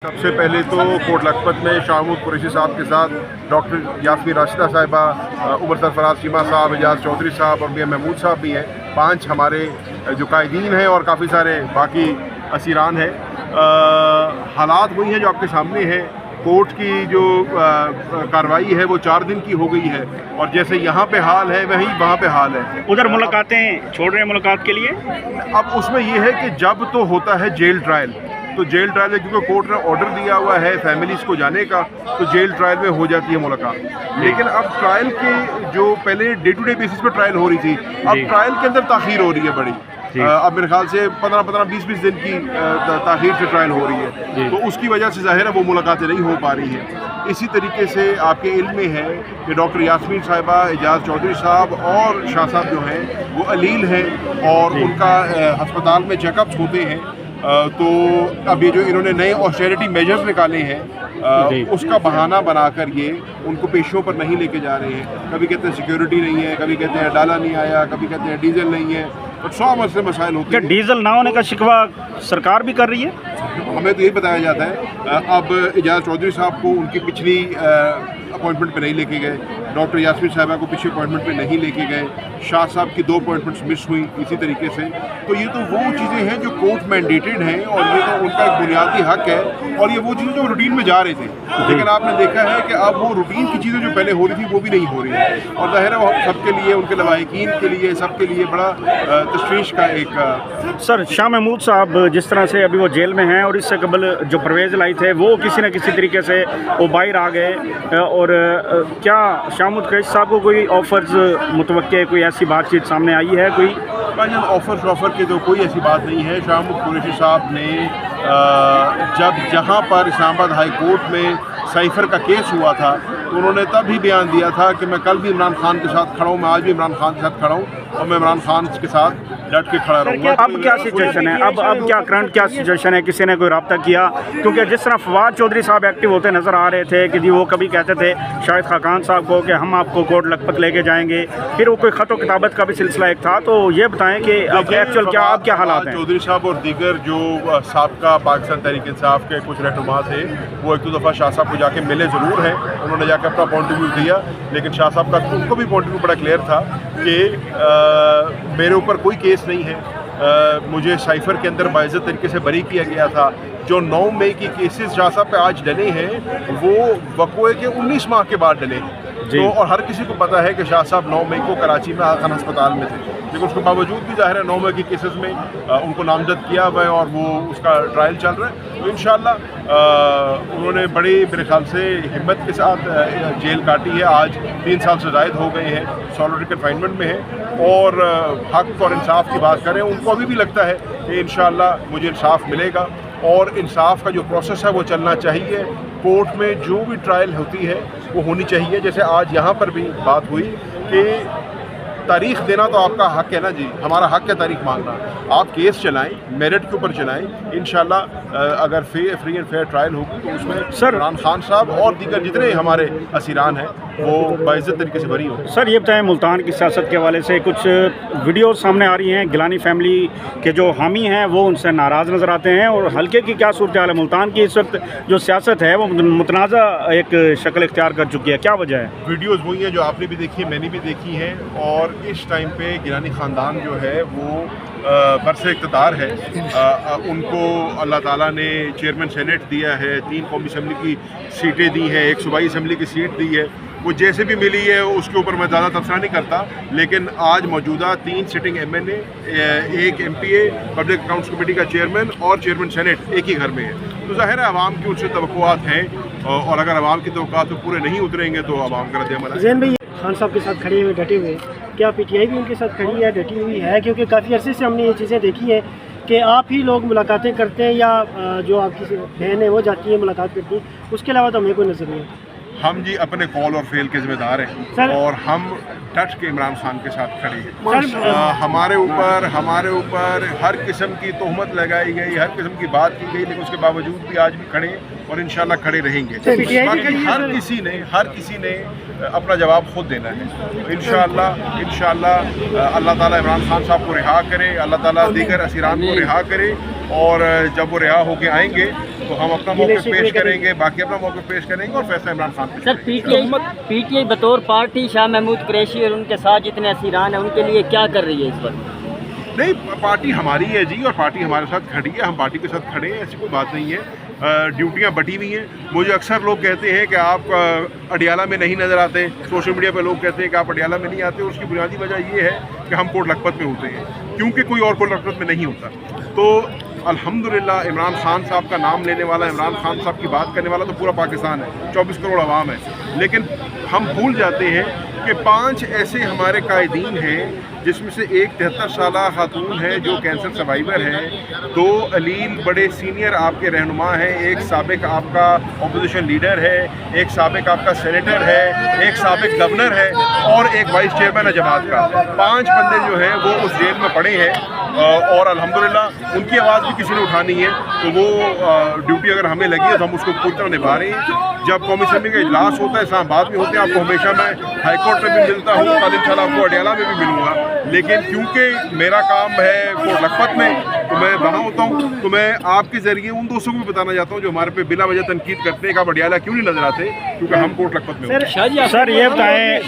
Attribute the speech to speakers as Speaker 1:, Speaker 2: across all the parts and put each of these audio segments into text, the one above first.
Speaker 1: سب سے پہلے تو کوٹ لکھپت میں شاہ محمود قریشی صاحب کے ساتھ ڈاکٹر یاسمین راشدہ صاحبہ، عمر سرفراز چیمہ صاحب، اعجاز چودھری صاحب اور میاں محمود صاحب بھی ہیں. 5 ہمارے جو قائدین ہیں اور کافی سارے باقی اسیران ہیں. حالات وہی ہیں جو آپ کے سامنے ہیں. کورٹ کی جو کارروائی ہے وہ 4 دن کی ہو گئی ہے اور جیسے یہاں پہ حال ہے وہی وہاں پہ حال ہے.
Speaker 2: ادھر ملاقاتیں چھوڑ رہے ہیں ملاقات کے لیے.
Speaker 1: اب اس میں یہ ہے کہ جب تو ہوتا ہے جیل ٹرائل، تو جیل ٹرائل میں کیونکہ کورٹ نے آرڈر دیا ہوا ہے فیملیز کو جانے کا، تو جیل ٹرائل میں ہو جاتی ہے ملاقات. لیکن اب ٹرائل کے جو پہلے ڈے ٹو ڈے بیسس پہ ٹرائل ہو رہی تھی، اب ٹرائل کے اندر تاخیر ہو رہی ہے بڑی. اب میرے خیال سے 15-20 دن کی تاخیر سے ٹرائل ہو رہی ہے، تو اس کی وجہ سے ظاہر ہے وہ ملاقاتیں نہیں ہو پا رہی ہیں. اسی طریقے سے آپ کے علم میں ہے کہ ڈاکٹر یاسمین صاحبہ، اعجاز چودھری صاحب اور شاہ صاحب جو ہیں وہ علیل ہیں اور ان کا ہسپتال میں چیک اپس ہوتے ہیں. تو اب یہ جو انہوں نے نئے آسٹیرٹی میجرز نکالے ہیں اس کا بہانہ بنا کر یہ ان کو پیشیوں پر نہیں لے کے جا رہے ہیں. کبھی کہتے ہیں سیکیورٹی نہیں ہے، کبھی کہتے ہیں ڈالا نہیں آیا، کبھی کہتے ہیں ڈیزل نہیں ہے، اور 100 مسائل ہوتے ہیں.
Speaker 2: ڈیزل نہ ہونے کا شکوہ سرکار بھی کر رہی ہے.
Speaker 1: ہمیں تو یہ بتایا جاتا ہے اب اعجاز چودھری صاحب کو ان کی پچھلی اپوائنٹمنٹ پہ نہیں لے کے گئے، ڈاکٹر یاسمین صاحبہ کو پچھلی اپوائنٹمنٹ پہ نہیں لے کے گئے، شاہ صاحب کی 2 اپوائنٹمنٹس مس ہوئیں اسی طریقے سے. تو یہ تو وہ چیزیں ہیں جو کورٹ مینڈیٹڈ ہیں اور یہ تو ان کا ایک بنیادی حق ہے، اور یہ وہ چیزیں جو روٹین میں جا رہے تھے. لیکن آپ نے دیکھا ہے کہ اب وہ روٹین کی چیزیں جو پہلے ہو رہی تھی وہ بھی نہیں ہو رہی ہیں، اور ظاہر ہے وہ سب کے لیے، ان کے لواحقین کے لیے، سب کے لیے بڑا تشویش کا ایک.
Speaker 2: سر، شاہ محمود صاحب جس طرح سے ابھی وہ جیل میں ہیں اور اس سے قبل جو پرویز لائی تھے وہ کسی نہ کسی طریقے سے وہ باہر آ گئے، اور کیا شاہ محمود قریشی صاحب کو کوئی آفرز متوقع، کوئی ایسی بات چیت سامنے آئی ہے؟ کوئی
Speaker 1: آفر کی تو کوئی ایسی بات نہیں ہے. شاہ محمود قریشی صاحب نے جہاں پر اسلام آباد ہائی کورٹ میں سائفر کا کیس ہوا تھا تو انہوں نے تب ہی بیان دیا تھا کہ میں کل بھی عمران خان کے ساتھ کھڑا ہوں، میں آج بھی عمران خان کے ساتھ کھڑا ہوں اور میں عمران خان کے ساتھ ڈٹ کے کھڑا رہوں گا.
Speaker 2: اب کیا سچویشن ہے؟ اب کیا کرنٹ کیا سچویشن ہے؟ کسی نے کوئی رابطہ کیا؟ کیونکہ جس طرح فواد چودھری صاحب ایکٹیو ہوتے نظر آ رہے تھے کہ جی وہ کبھی کہتے تھے شاہد خاقان صاحب کو کہ ہم آپ کو کوٹ لکھپت لے کے جائیں گے، پھر وہ کوئی خط و کتابت کا بھی سلسلہ ایک تھا. تو یہ بتائیں کہ اب ایکچوئل کیا اب کیا حالات ہیں؟
Speaker 1: چودھری صاحب اور دیگر جو سابقہ پاکستان تحریک انصاف کے کچھ رہنما تھے وہ ایک 2 دفعہ شاہ صاحب کو جا کے ملے ضرور ہیں، انہوں نے جا کے اپنا پوائنٹ آف ویو دیا. لیکن شاہ صاحب کا ان کو بھی پوائنٹ آف ویو بڑا کلیئر تھا کہ میرے اوپر کوئی کیس نہیں ہے، مجھے سائفر کے اندر باعزت طریقے سے بری کیا گیا تھا. جو 9 مئی کی کیسز شاہ صاحب پہ آج ڈلے ہیں وہ وقوعے کے 19 ماہ کے بعد ڈلے ہیں. تو اور ہر کسی کو پتا ہے کہ شاہ صاحب 9 مئی کو کراچی میں آخان ہسپتال میں تھے، لیکن اس کے باوجود بھی ظاہر ہے 9 مئی کی کیسز میں ان کو نامزد کیا ہوا ہے اور وہ اس کا ٹرائل چل رہا ہے. تو انشاءاللہ انہوں نے بڑی میرے خیال سے ہمت کے ساتھ جیل کاٹی ہے. آج 3 سال سے زائد ہو گئے ہیں، سالوٹری کنفائنمنٹ میں ہے اور حق اور انصاف کی بات کریں. ان کو ابھی بھی لگتا ہے کہ انشاءاللہ مجھے انصاف ملے گا اور انصاف کا جو پروسیس ہے وہ چلنا چاہیے. کورٹ میں جو بھی ٹرائل ہوتی ہے وہ ہونی چاہیے. جیسے آج یہاں پر بھی بات ہوئی کہ تاریخ دینا تو آپ کا حق ہے نا جی، ہمارا حق ہے تاریخ مانگنا. آپ کیس چلائیں، میرٹ کے اوپر چلائیں. انشاءاللہ اگر فری اینڈ فیئر ٹرائل ہوگی تو اس میں عمران خان صاحب اور دیگر جتنے ہمارے اسیران ہیں وہ باعزت طریقے سے بری ہوں.
Speaker 2: سر یہ بتائیں، ملتان کی سیاست کے حوالے سے کچھ ویڈیوز سامنے آ رہی ہیں، گیلانی فیملی کے جو حامی ہیں وہ ان سے ناراض نظر آتے ہیں، اور حلقے کی کیا صورتحال ہے؟ ملتان کی اس وقت جو سیاست ہے وہ متنازع ایک شکل اختیار کر چکی ہے، کیا وجہ ہے؟
Speaker 1: ویڈیوز وہی ہیں جو آپ نے بھی دیکھی ہیں، میں نے بھی دیکھی ہیں، اور اس ٹائم پہ گیلانی خاندان جو ہے وہ برسر اقتدار ہے. ان کو اللہ تعالیٰ نے چیئرمین سینیٹ دیا ہے، 3 قومی اسمبلی کی سیٹیں دی ہیں، 1 صوبائی اسمبلی کی سیٹ دی ہے. وہ جیسے بھی ملی ہے اس کے اوپر میں زیادہ تبصرہ نہیں کرتا، لیکن آج موجودہ 3 sitting MNA، 1 MPA، public accounts committee کا چیئرمین اور چیئرمین سینیٹ ایک ہی گھر میں ہے. تو ظاہر ہے عوام کی ان سے توقعات ہیں، اور اگر عوام کی توقعات پورے نہیں اتریں گے تو عوام کا رد عمل ہے.
Speaker 3: زین بھائی خان صاحب کے ساتھ کھڑے ہوئے، ڈٹے ہوئے، کیا PTI بھی ان کے ساتھ کھڑی ہے، ڈٹی ہوئی ہے؟ کیونکہ کافی عرصے سے ہم نے یہ چیزیں دیکھی ہیں کہ آپ ہی لوگ ملاقاتیں کرتے ہیں یا جو آپ کی بہن ہے وہ جاتی ہیں ملاقات کرتی ہیں، اس کے علاوہ تو ہمیں کوئی نظر نہیں آتا.
Speaker 1: ہم جی اپنے قول اور فعل کے ذمہ دار ہیں اور ہم ڈٹ کے عمران خان کے ساتھ کھڑے ہیں. ہمارے اوپر ہر قسم کی تہمت لگائی گئی، ہر قسم کی بات کی گئی، لیکن اس کے باوجود بھی آج بھی کھڑے ہیں اور انشاءاللہ کھڑے رہیں گے. باقی ہر کسی نے اپنا جواب خود دینا ہے. انشاءاللہ اللہ تعالیٰ عمران خان صاحب کو رہا کرے، اللہ تعالیٰ دیگر اسیران کو رہا کرے اور جب وہ رہا ہو کے آئیں گے تو ہم اپنا موقف پیش کریں گے, باقی اپنا موقف پیش کریں گے اور فیصلہ عمران خان پہ
Speaker 4: سر پی ٹی آئی بطور پارٹی شاہ محمود قریشی اور ان کے ساتھ جتنے اسیران ہیں ان کے لیے کیا کر رہی ہے اس وقت؟
Speaker 1: نہیں, پارٹی ہماری ہے جی, اور پارٹی ہمارے ساتھ کھڑی ہے, ہم پارٹی کے ساتھ کھڑے ہیں, ایسی کوئی بات نہیں ہے. ڈیوٹیاں بٹی ہوئی ہیں. مجھے اکثر لوگ کہتے ہیں کہ آپ اڈیالہ میں نہیں نظر آتے, سوشل میڈیا پہ لوگ کہتے ہیں کہ آپ اڈیالہ میں نہیں آتے, اور اس کی بنیادی وجہ یہ ہے کہ ہم کوٹ لکھپت میں ہوتے ہیں, کیونکہ کوئی اور کوٹ لکھپت میں نہیں ہوتا. تو الحمدللہ عمران خان صاحب کا نام لینے والا, عمران خان صاحب کی بات کرنے والا تو پورا پاکستان ہے, 24 کروڑ عوام ہے. لیکن ہم بھول جاتے ہیں کہ 5 ایسے ہمارے قائدین ہیں جس میں سے ایک 73 سالہ خاتون ہے جو کینسر سروائیور ہے, 2 علیل بڑے سینئر آپ کے رہنما ہیں, ایک سابق آپ کا اپوزیشن لیڈر ہے, ایک سابق آپ کا سینیٹر ہے, ایک سابق گورنر ہے, اور ایک وائس چیئرمین ہے جماعت کا. 5 بندے جو ہیں وہ اس جیل میں پڑے ہیں, اور الحمدللہ ان کی آواز بھی کسی نے اٹھانی ہے. تو وہ ڈیوٹی اگر ہمیں لگی ہے تو ہم اس کو پوری طرح نبھا رہے ہیں. جب قومی اسمبلی کا اجلاس ہوتا ہے, اسلام آباد میں ہوتے ہیں, آپ کو ہمیشہ میں ہائی کورٹ میں بھی ملتا ہوں, کل انشاءاللہ آپ کو اڈیالہ میں بھی ملوں گا. لیکن کیونکہ میرا کام ہے کوٹ لکھپت میں تو میں وہاں ہوتا ہوں, تو میں آپ کے ذریعے ان دوستوں کو بھی بتانا چاہتا ہوں جو ہمارے پہ بلا وجہ تنقید کرتے ہیں کہ آپ اڈیالہ کیوں نہیں نظر آتے, کیونکہ ہم کوٹ لکھپت میں ہوتے ہیں.
Speaker 2: سر یہ بتائیں,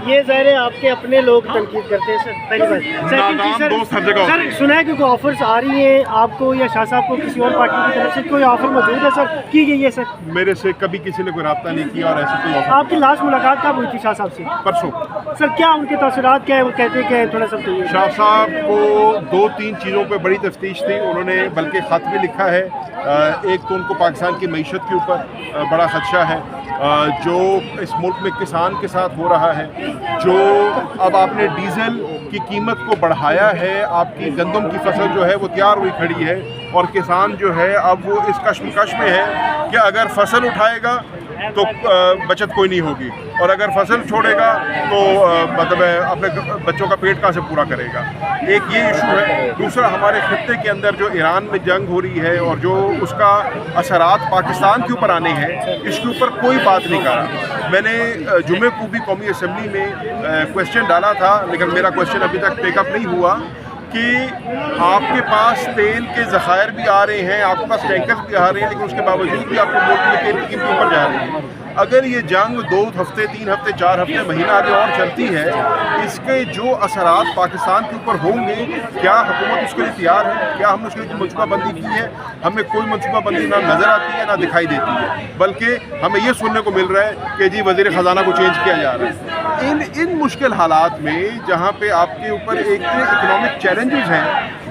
Speaker 3: یہ ظاہر ہے آپ کے اپنے لوگ تنقید کرتے ہیں سر, پہلی بات.
Speaker 1: نادان دوست ہر جگہ ہوتے
Speaker 3: سر
Speaker 1: ہیں.
Speaker 3: سنا ہے کہ کوئی آفرز آ رہی ہیں آپ کو یا شاہ صاحب کو کسی اور پارٹی کی طرف سے, کوئی آفر موجود ہے سر, کی گئی ہے سر؟
Speaker 1: میرے سے کبھی کسی نے کوئی رابطہ نہیں کیا, اور ایسی کوئی آفر.
Speaker 3: آپ کی لاسٹ ملاقات کب ہوئی تھی شاہ صاحب سے؟
Speaker 1: پرسوں.
Speaker 3: سر کیا ان کے تاثرات کیا ہے, وہ کہتے ہیں کہ تھوڑا سا
Speaker 1: شاہ صاحب کو 2-3 چیزوں پہ بڑی تفتیش تھی. انہوں نے بلکہ خط بھی لکھا ہے. ایک تو ان کو پاکستان کی معیشت کے اوپر بڑا خدشہ ہے, جو اس ملک میں کسان کے ساتھ ہو رہا ہے, جو اب آپ نے ڈیزل کی قیمت کو بڑھایا ہے, آپ کی گندم کی فصل جو ہے وہ تیار ہوئی کھڑی ہے, اور کسان جو ہے اب وہ اس کشمکش میں ہے کہ اگر فصل اٹھائے گا تو بچت کوئی نہیں ہوگی, اور اگر فصل چھوڑے گا تو مطلب اپنے بچوں کا پیٹ کہاں سے پورا کرے گا. ایک یہ ایشو ہے. دوسرا, ہمارے خطے کے اندر جو ایران میں جنگ ہو رہی ہے اور جو اس کا اثرات پاکستان کے اوپر آنے ہیں, اس کے اوپر کوئی بات نہیں کر رہا. میں نے جمعے کو بھی قومی اسمبلی میں کویشچن ڈالا تھا, لیکن میرا کویشچن ابھی تک ٹیک اپ نہیں ہوا کہ آپ کے پاس تیل کے ذخائر بھی آ رہے ہیں, آپ کے پاس ٹینکر بھی آ رہے ہیں, لیکن اس کے باوجود بھی آپ کو ملک میں تیل کی قیمتیں اوپر جا رہی ہیں. اگر یہ جنگ 2 ہفتے 3 ہفتے 4 ہفتے مہینہ آگے اور چلتی ہے, اس کے جو اثرات پاکستان کے اوپر ہوں گے, کیا حکومت اس کے لیے تیار ہے؟ کیا ہم نے اس کے لیے منصوبہ بندی کی ہے؟ ہمیں کوئی منصوبہ بندی نہ نظر آتی ہے نہ دکھائی دیتی ہے, بلکہ ہمیں یہ سننے کو مل رہا ہے کہ جی وزیر خزانہ کو چینج کیا جا رہا ہے. ان مشکل حالات میں جہاں پہ آپ کے اوپر ایک اکنامک چیلنجز ہیں,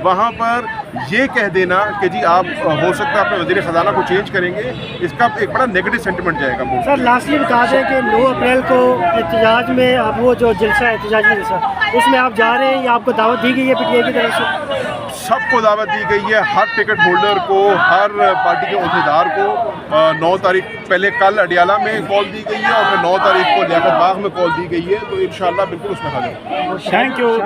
Speaker 1: وہاں پر یہ کہہ دینا کہ جی آپ ہو سکتا ہے اپنے وزیر خزانہ کو چینج کریں گے, اس کا ایک بڑا نیگیٹو سینٹیمنٹ جائے گا.
Speaker 3: سر لاسٹلی بتا دیں کہ 9 اپریل کو احتجاج میں اب وہ جو جلسہ ہے احتجاجی جلسہ, اس میں آپ جا رہے ہیں یا آپ کو دعوت دی گئی ہے پی ٹی آئی کی طرف سے؟
Speaker 1: سب کو دعوت دی گئی ہے, ہر ٹکٹ ہولڈر کو, ہر پارٹی کے عہدیدار کو. 9 تاریخ پہلے کل اڈیالہ میں کال دی گئی ہے, اور پھر 9 تاریخ کو لیاقت باغ میں کال دی گئی ہے, تو انشاءاللہ بالکل اس میں حاضر.
Speaker 2: Thank you.